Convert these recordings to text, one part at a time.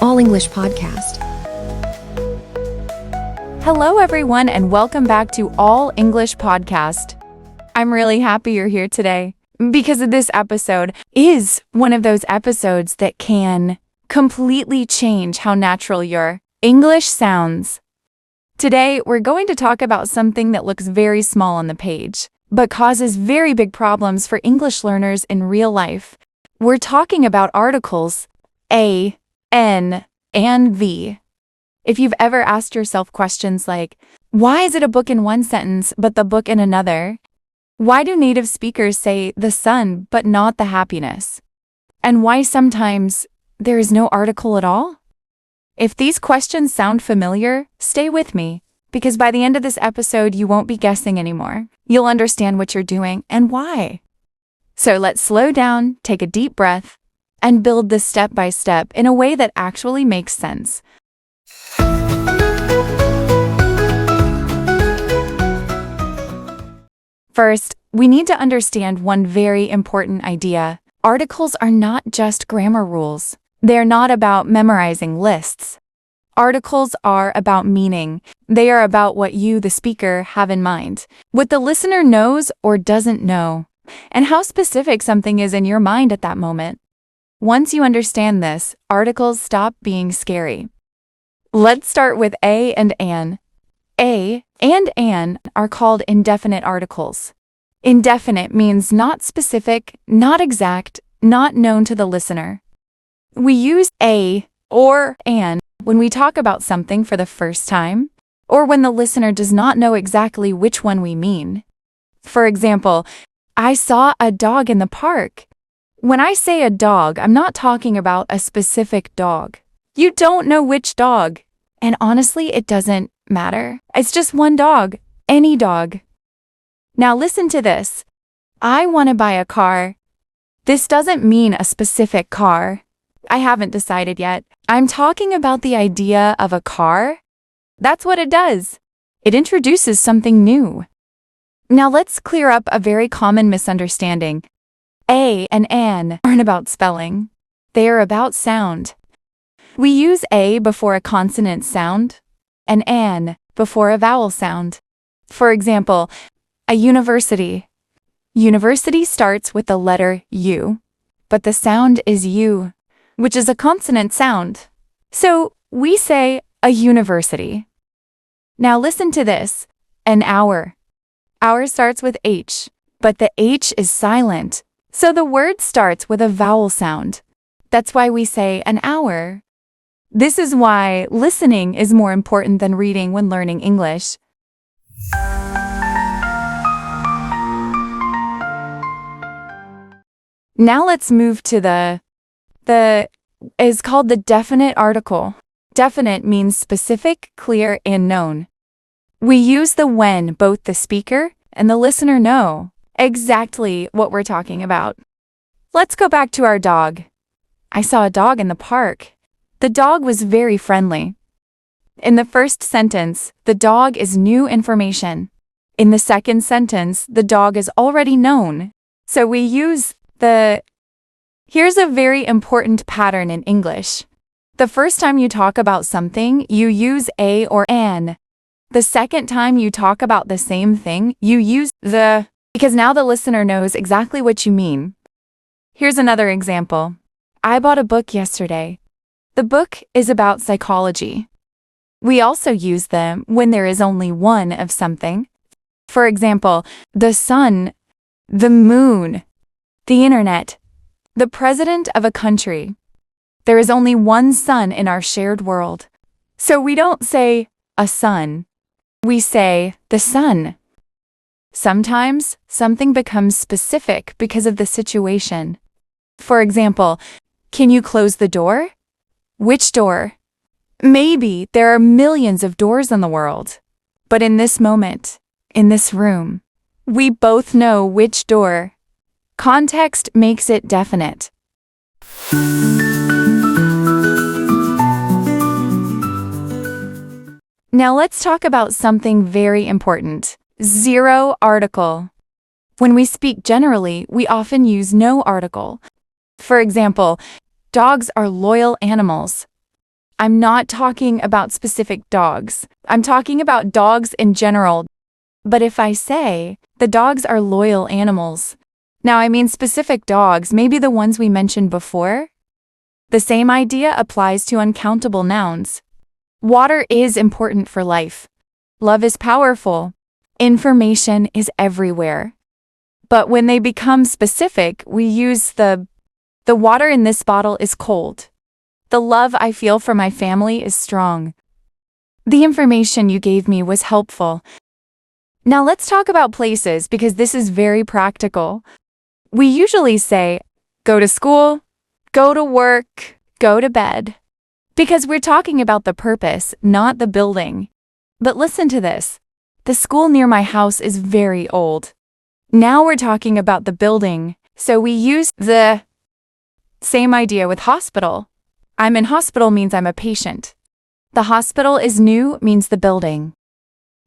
All English Podcast. Hello, everyone, and welcome back to All English Podcast. I'm really happy you're here today because this episode is one of those episodes that can completely change how natural your English sounds. Today, we're going to talk about something that looks very small on the page, but causes very big problems for English learners in real life. We're talking about articles A, N, and V. If you've ever asked yourself questions like, why is it a book in one sentence but the book in another? Why do native speakers say the sun but not the happiness? And why sometimes there is no article at all? If these questions sound familiar, stay with me, because by the end of this episode, you won't be guessing anymore. You'll understand what you're doing and why. So let's slow down, take a deep breath, and build this step by step in a way that actually makes sense. First, we need to understand one very important idea. Articles are not just grammar rules. They're not about memorizing lists. Articles are about meaning. They are about what you, the speaker, have in mind, what the listener knows or doesn't know, and how specific something is in your mind at that moment. Once you understand this, articles stop being scary. Let's start with a and an. A and an are called indefinite articles. Indefinite means not specific, not exact, not known to the listener. We use a or an when we talk about something for the first time, or when the listener does not know exactly which one we mean. For example, I saw a dog in the park. When I say a dog, I'm not talking about a specific dog. You don't know which dog. And honestly, it doesn't matter. It's just one dog, any dog. Now listen to this. I want to buy a car. This doesn't mean a specific car. I haven't decided yet. I'm talking about the idea of a car. That's what it does. It introduces something new. Now let's clear up a very common misunderstanding. A and an aren't about spelling. They are about sound. We use a before a consonant sound and an before a vowel sound. For example, a university. University starts with the letter U, but the sound is U, which is a consonant sound. So we say a university. Now listen to this. An hour. Hour starts with H, but the H is silent. So the word starts with a vowel sound. That's why we say an hour. This is why listening is more important than reading when learning English. Now let's move to the is called the definite article. Definite means specific, clear, and known. We use the when both the speaker and the listener know exactly what we're talking about. Let's go back to our dog. I saw a dog in the park. The dog was very friendly. In the first sentence, the dog is new information. In the second sentence, the dog is already known. So we use the... Here's a very important pattern in English. The first time you talk about something, you use a or an. The second time you talk about the same thing, you use the, because now the listener knows exactly what you mean. Here's another example. I bought a book yesterday. The book is about psychology. We also use them when there is only one of something. For example, the sun, the moon, the internet, the president of a country. There is only one sun in our shared world. So we don't say a sun. We say the sun. Sometimes something becomes specific because of the situation. For example, can you close the door? Which door? Maybe there are millions of doors in the world. But in this moment, in this room, we both know which door. Context makes it definite. Now let's talk about something very important. Zero article. When we speak generally, we often use no article. For example, dogs are loyal animals. I'm not talking about specific dogs. I'm talking about dogs in general. But if I say the dogs are loyal animals, now I mean specific dogs, maybe the ones we mentioned before. The same idea applies to uncountable nouns. Water is important for life. Love is powerful. Information is everywhere. But when they become specific, we use the water in this bottle is cold. The love I feel for my family is strong. The information you gave me was helpful. Now let's talk about places because this is very practical. We usually say, go to school, go to work, go to bed. Because we're talking about the purpose, not the building. But listen to this. The school near my house is very old. Now we're talking about the building, so we use the same idea with hospital. I'm in hospital means I'm a patient. The hospital is new means the building.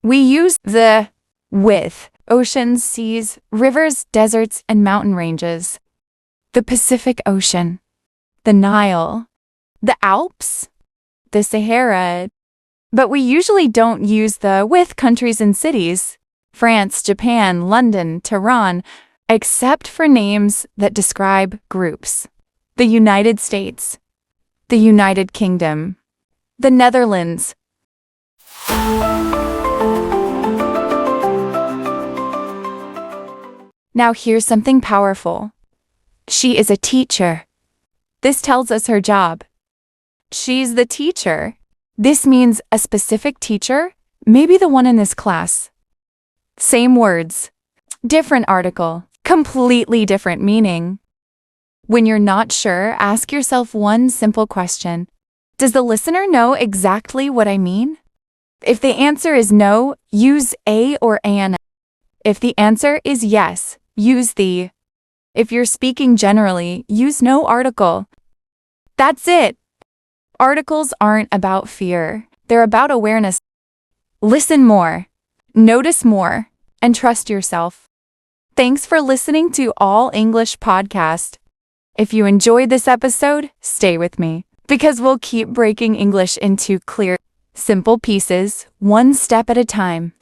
We use the with oceans, seas, rivers, deserts, and mountain ranges. The Pacific Ocean, the Nile, the Alps, the Sahara. But we usually don't use the with countries and cities, France, Japan, London, Tehran, except for names that describe groups. The United States, the United Kingdom, the Netherlands. Now here's something powerful. She is a teacher. This tells us her job. She's the teacher. This means a specific teacher, maybe the one in this class. Same words, different article, completely different meaning. When you're not sure, ask yourself one simple question. Does the listener know exactly what I mean? If the answer is no, use a or an. If the answer is yes, use the. If you're speaking generally, use no article. That's it. Articles aren't about fear. They're about awareness. Listen more, notice more, and trust yourself. Thanks for listening to All English Podcast. If you enjoyed this episode, stay with me, because we'll keep breaking English into clear, simple pieces, one step at a time.